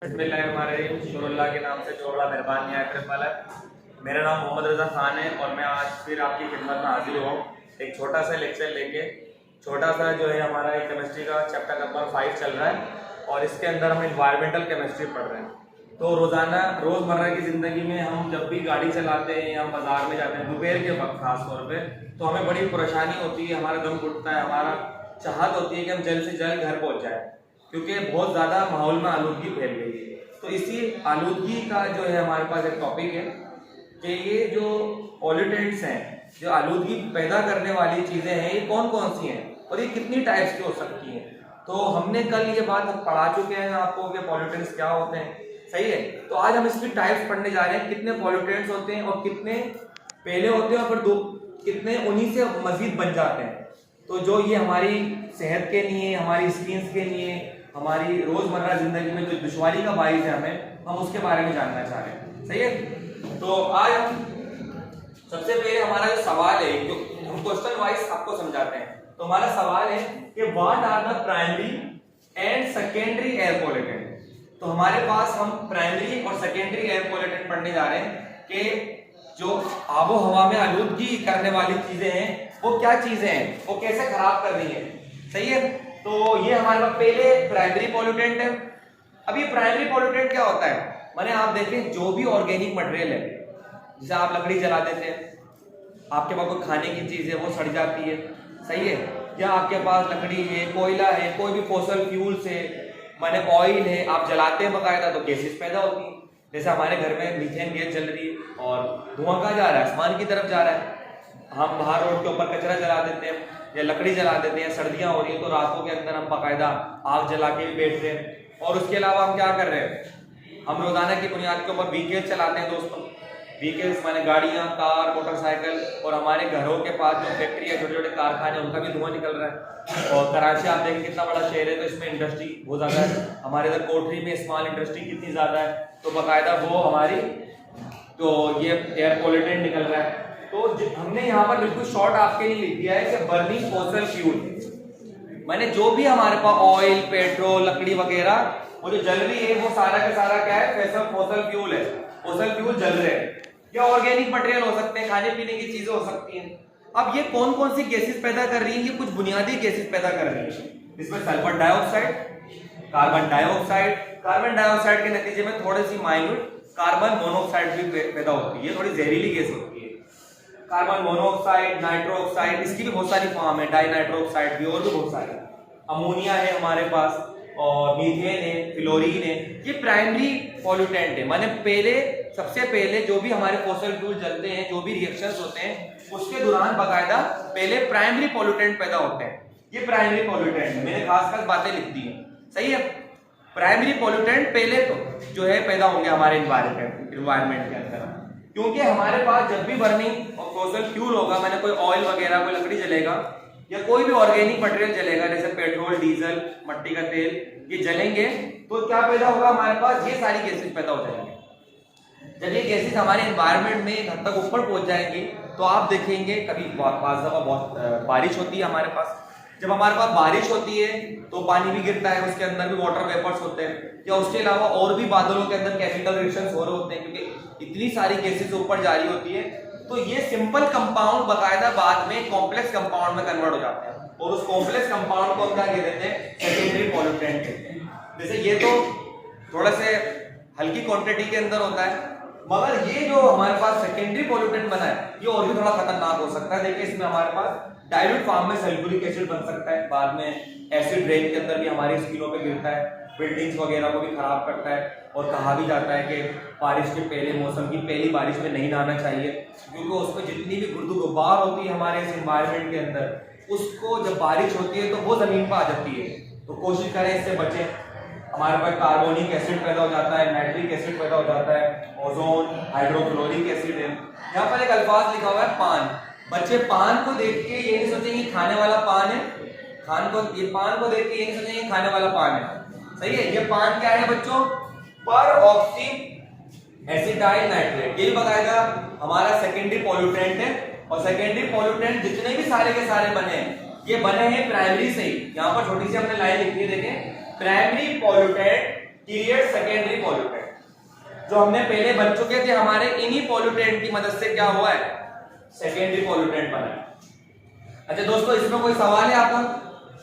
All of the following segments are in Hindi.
बिस्मिल्लाहिर्रहमानिर्रहीम के नाम से चोड़ा मेहरबान ट्रिपल है। मेरा नाम मोहम्मद रज़ा खान है और मैं आज फिर आपकी खिदमत में हाजिर हुआ एक छोटा सा लेक्चर लेके। छोटा सा जो है हमारा एक केमिस्ट्री का चैप्टर नंबर 5 चल रहा है और इसके अंदर हम इन्वायरमेंटल केमिस्ट्री पढ़ रहे हैं। तो रोज़मर्रा की ज़िंदगी में हम जब भी गाड़ी चलाते हैं या हम बाज़ार में जाते हैं दोपहर के वक्त खास तौर पर, तो हमें बड़ी परेशानी होती है, हमारा दम घुटता है, हमारा चाहत होती है कि हम जल्द से जल्द घर पहुँच जाए, क्योंकि बहुत ज़्यादा माहौल में आलूदगी फैल गई है। तो इसी आलूदगी का जो है हमारे पास एक टॉपिक है कि ये जो पॉल्यूटेंट्स हैं, जो आलूदगी पैदा करने वाली चीज़ें हैं, ये कौन कौन सी हैं और ये कितनी टाइप्स की हो सकती हैं। तो हमने कल ये बात पढ़ा चुके हैं आपको कि पॉल्यूटेंट्स क्या होते हैं, सही है। तो आज हम इसकी टाइप्स पढ़ने जा रहे हैं, कितने पॉल्यूटेंट्स होते हैं और कितने पहले होते हैं और फिर कितने उन्हीं से मजीद बन जाते हैं। तो जो ये हमारी सेहत के लिए, हमारी स्किन के लिए, हमारी रोजमर्रा जिंदगी में जो दुश्वारी का बाइस है हम उसके बारे में जानना चाह रहे हैं, सही है। तो आज हम सबसे पहले हमारा जो सवाल है, जो हम क्वेश्चन वाइज आपको समझाते हैं, तो हमारा सवाल है कि what are the primary and secondary air pollutant. तो हमारे पास हम प्राइमरी और सेकेंडरी एयर पॉल्यूटेंट पढ़ने जा रहे हैं कि जो आबो हवा में आलूदगी करने वाली चीजें हैं वो क्या चीजें हैं, वो कैसे खराब कर रही है, सही है। तो ये हमारे पास पहले प्राइमरी पॉल्यूटेंट है। अब ये प्राइमरी पॉल्यूटेंट क्या होता है, माने आप देखें जो भी ऑर्गेनिक मटेरियल है, जैसे आप लकड़ी जला देते हैं, आपके पास कोई खाने की चीज है वो सड़ जाती है, सही है, या आपके पास लकड़ी है, कोयला है, कोई भी फॉसिल फ्यूल्स है, माने ऑयल है, आप जलाते हैं बकायदा तो गैसेस पैदा होती है। जैसे हमारे घर में मीथेन गैस जल रही है और धुआं कहाँ जा रहा है, आसमान की तरफ जा रहा है। हम बाहर रोड के ऊपर कचरा जला देते हैं या लकड़ी जला देते हैं, सर्दियां हो रही है तो रातों के अंदर हम बाकायदा आग जला के भी बैठ रहे हैं। और उसके अलावा हम क्या कर रहे हैं, हम रोजाना की बुनियाद के ऊपर व्हीकल्स चलाते हैं दोस्तों। व्हीकल्स माने गाड़ियां, कार, मोटरसाइकिल, और हमारे घरों के पास जो फैक्ट्री है, छोटे छोटे कारखाने, उनका भी धुआं निकल रहा है। और कराची आप देखें कितना बड़ा शहर है, तो इसमें इंडस्ट्री बहुत ज्यादा है। हमारे इधर कोठरी में स्मॉल इंडस्ट्री कितनी ज्यादा है, तो बाकायदा वो हमारी तो ये एयर पॉल्यूटेंट निकल रहा है। तो हमने यहाँ पर बिल्कुल शॉर्ट आपके लिए लिख दिया है कि बर्निंग फॉसिल फ्यूल, माने जो भी हमारे पास ऑयल, पेट्रोल, लकड़ी वगैरह वो जो जल रही है वो सारा का सारा क्या है, फॉसिल फ्यूल है। फॉसिल फ्यूल जल रहे हैं या ऑर्गेनिक मटेरियल हो सकते हैं, खाने पीने की चीजें हो सकती हैं। अब ये कौन कौन सी गैसेस पैदा कर रही है, ये कुछ बुनियादी गैसेस पैदा कर रही है। इसमें sulphur dioxide, carbon dioxide, carbon dioxide के नतीजे में थोड़ी सी माइन्यूट कार्बन मोनोऑक्साइड भी पैदा होती है, थोड़ी जहरीली गैस होती है। कार्बन मोनोऑक्साइड, नाइट्रो ऑक्साइड, इसकी भी बहुत सारी फॉर्म है, डाई नाइट्रो ऑक्साइड भी, और भी बहुत सारे। अमोनिया है हमारे पास, और मीथेन है, फ्लोरीन है। ये प्राइमरी पॉल्यूटेंट है, माने पहले सबसे पहले जो भी हमारे फॉसिल फ्यूल जलते हैं, जो भी रिएक्शंस होते हैं, उसके दौरान बाकायदा पहले प्राइमरी पॉल्यूटेंट पैदा होते हैं। ये प्राइमरी पॉल्यूटेंट है, मैंने खास खास बातें लिख दी हैं, सही है। प्राइमरी पॉल्यूटेंट पहले तो जो है पैदा होंगे हमारे एनवायरमेंट के अंदर, क्योंकि हमारे पास जब भी बर्निंग और फॉसिल फ्यूल होगा, मैंने कोई ऑयल वगैरह, कोई लकड़ी जलेगा या कोई भी ऑर्गेनिक मटेरियल जलेगा, जैसे पेट्रोल, डीजल, मट्टी का तेल, ये जलेंगे तो क्या पैदा होगा हमारे पास, ये सारी गैसेस पैदा हो जाएंगे। जब ये गैसेस हमारे एनवायरमेंट में एक हद तक ऊपर पहुंच जाएंगी तो आप देखेंगे कभी बहुत बारिश होती है हमारे पास, जब हमारे पास बारिश होती है तो पानी भी गिरता है, उसके अंदर भी वाटर वेपर्स होते हैं, या उसके अलावा और भी बादलों के अंदर केमिकल रिएक्शंस हो रहे होते हैं, क्योंकि इतनी सारी गैसेस ऊपर जारी होती है। तो ये सिंपल कंपाउंड बाकायदा बाद में कॉम्प्लेक्स कंपाउंड में कन्वर्ट हो जाते हैं, और उस कॉम्प्लेक्स कंपाउंड को हम क्या कह देते हैं, सेकेंडरी पॉल्यूटेंट कहते हैं। जैसे ये तो थोड़ा से हल्की क्वांटिटी के अंदर होता है, मगर ये जो हमारे पास सेकेंडरी पॉल्यूटेंट बना है ये और भी थोड़ा खतरनाक हो सकता है। देखिए इसमें हमारे पास डाइल्यूट फॉर्म में सल्फ्यूरिक एसिड बन सकता है, बाद में एसिड रेन के अंदर भी हमारी स्किनों पे गिरता है, बिल्डिंग्स वगैरह को भी खराब करता है। और कहा भी जाता है कि बारिश के पहले, मौसम की पहली बारिश में नहीं नहाना चाहिए, क्योंकि उसमें जितनी भी गुर्दो गुबार होती है हमारे इस एनवायरनमेंट के अंदर, उसको जब बारिश होती है तो वो जमीन पर आ जाती है। तो कोशिश करें इससे बचें। हमारे पास कार्बोनिक एसिड पैदा हो जाता है, नाइट्रिक एसिड पैदा हो जाता है, ओजोन, हाइड्रोक्लोरिक एसिड है। यहाँ पर एक अल्फाज लिखा हुआ है पान। बच्चे पान को देख के ये नहीं सोचेंगे खाने वाला पान है, पान को देख के ये नहीं सोचेंगे खाने वाला पान है, सही है। ये पान क्या है बच्चों, पर ऑक्सी एसिटाइल नाइट्रेट, ये बताएगा हमारा सेकेंडरी पॉल्यूटेंट है। और सेकेंडरी पॉल्यूटेंट जितने भी सारे के सारे बने हैं, ये बने हैं प्राइमरी से ही। यहाँ पर छोटी सी हमने लाइन लिखी है, देखें, primary pollutant create secondary pollutant. जो हमने पहले बन चुके थे हमारे, इन्हीं पॉल्यूटेंट की मदद से क्या हुआ है, सेकेंडरी पॉल्यूटेंट बना है। अच्छा दोस्तों, इसमें कोई सवाल है आपका,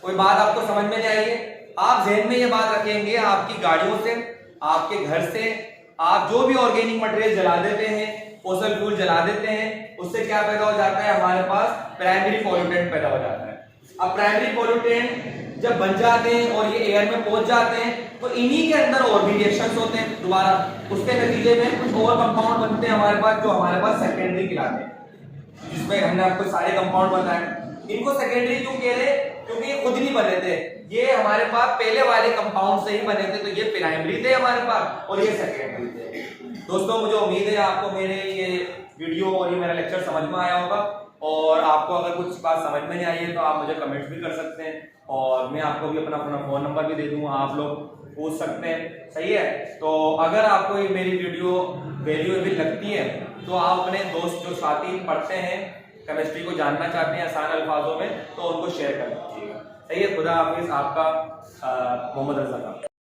कोई बात आपको समझ में नहीं आई है? आप जहन में ये बात रखेंगे, आपकी गाड़ियों से, आपके घर से आप जो भी ऑर्गेनिक मटेरियल जला देते हैं, फॉसिल फ्यूल जला देते हैं, उससे क्या पैदा हो जाता है, हमारे पास प्राइमरी पॉल्यूटेंट पैदा हो जाता है। अब प्राइमरी पॉल्यूटेंट जब बन जाते हैं और ये एयर में पहुंच जाते हैं, तो इन्हीं के अंदर और भी रिएक्शंस होते हैं दोबारा, उसके नतीजे में कुछ और कंपाउंड बनते हैं हमारे पास, जो हमारे पास सेकेंडरी कहलाते हैं, जिसमें हमने आपको सारे कंपाउंड बताए। इनको सेकेंडरी क्यों कह रहे हैं, क्योंकि ये खुद नहीं बने थे, ये हमारे पास पहले वाले कंपाउंड से ही बने थे, तो ये प्राइमरी थे हमारे पास और ये सेकेंडरी थे। दोस्तों मुझे उम्मीद है आपको मेरे ये वीडियो और ये मेरा लेक्चर समझ में आया होगा, और आपको अगर कुछ बात समझ में नहीं आई है तो आप मुझे कमेंट्स भी कर सकते हैं, और मैं आपको भी अपना फोन नंबर भी दे दूंगा, आप लोग पूछ सकते हैं, सही है। तो अगर आपको ये मेरी वीडियो वैल्यूएबल लगती है तो आप अपने दोस्त जो साथी पढ़ते हैं, केमिस्ट्री को जानना चाहते हैं आसान अल्फाजों में, तो उनको शेयर कर दीजिएगा, सही है। खुदा हाफिज, आपका मोहम्मद रजा।